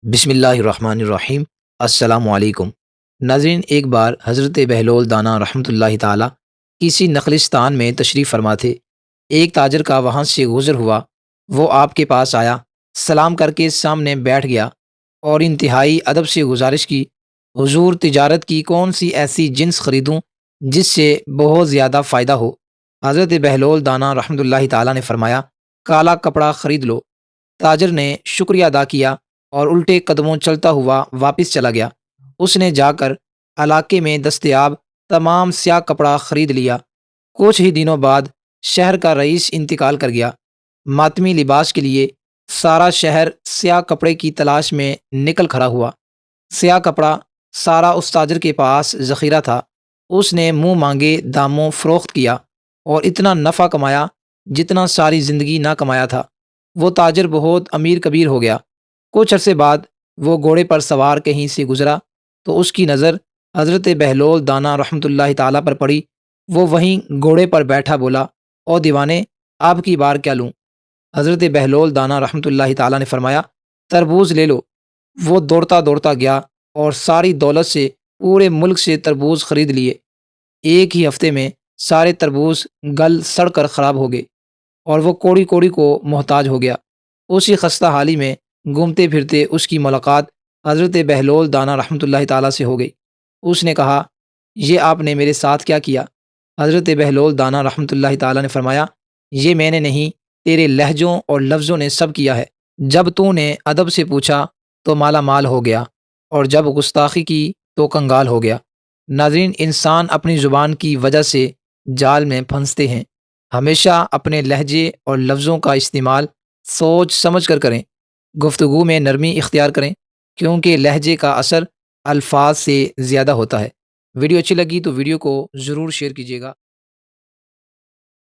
بسم اللہ الرحمن الرحیم۔ السلام علیکم ناظرین، ایک بار حضرت بہلول دانا رحمۃ اللہ تعالی کسی نخلستان میں تشریف فرما تھے۔ ایک تاجر کا وہاں سے گزر ہوا، وہ آپ کے پاس آیا، سلام کر کے سامنے بیٹھ گیا اور انتہائی ادب سے گزارش کی، حضور تجارت کی کون سی ایسی جنس خریدوں جس سے بہت زیادہ فائدہ ہو؟ حضرت بہلول دانا رحمۃ اللہ تعالی نے فرمایا، کالا کپڑا خرید لو۔ تاجر نے شکریہ ادا کیا اور الٹے قدموں چلتا ہوا واپس چلا گیا۔ اس نے جا کر علاقے میں دستیاب تمام سیاہ کپڑا خرید لیا۔ کچھ ہی دنوں بعد شہر کا رئیس انتقال کر گیا۔ ماتمی لباس کے لیے سارا شہر سیاہ کپڑے کی تلاش میں نکل کھڑا ہوا۔ سیاہ کپڑا سارا اس تاجر کے پاس ذخیرہ تھا۔ اس نے منہ مانگے داموں فروخت کیا اور اتنا نفع کمایا جتنا ساری زندگی نہ کمایا تھا۔ وہ تاجر بہت امیر کبیر ہو گیا۔ کچھ عرصے بعد وہ گھوڑے پر سوار کہیں سے گزرا تو اس کی نظر حضرت بہلول دانا رحمۃ اللہ تعالیٰ پر پڑی۔ وہ وہیں گھوڑے پر بیٹھا بولا، او دیوانے، آپ کی بار کیا لوں؟ حضرت بہلول دانا رحمۃ اللہ تعالیٰ نے فرمایا، تربوز لے لو۔ وہ دوڑتا دوڑتا گیا اور ساری دولت سے پورے ملک سے تربوز خرید لیے۔ ایک ہی ہفتے میں سارے تربوز گل سڑ کر خراب ہو گئے اور وہ کوڑی کوڑی کو محتاج ہو گیا۔ اسی خستہ حالی میں گھومتے پھرتے اس کی ملاقات حضرت بہلول دانا رحمۃ اللہ تعالیٰ سے ہو گئی۔ اس نے کہا، یہ آپ نے میرے ساتھ کیا کیا؟ حضرت بہلول دانا رحمۃ اللہ تعالیٰ نے فرمایا، یہ میں نے نہیں، تیرے لہجوں اور لفظوں نے سب کیا ہے۔ جب تو نے ادب سے پوچھا تو مالا مال ہو گیا، اور جب گستاخی کی تو کنگال ہو گیا۔ ناظرین، انسان اپنی زبان کی وجہ سے جال میں پھنستے ہیں۔ ہمیشہ اپنے لہجے اور لفظوں کا استعمال سوچ سمجھ کر کریں۔ گفتگو میں نرمی اختیار کریں، کیونکہ لہجے کا اثر الفاظ سے زیادہ ہوتا ہے۔ ویڈیو اچھی لگی تو ویڈیو کو ضرور شیئر کیجیے گا۔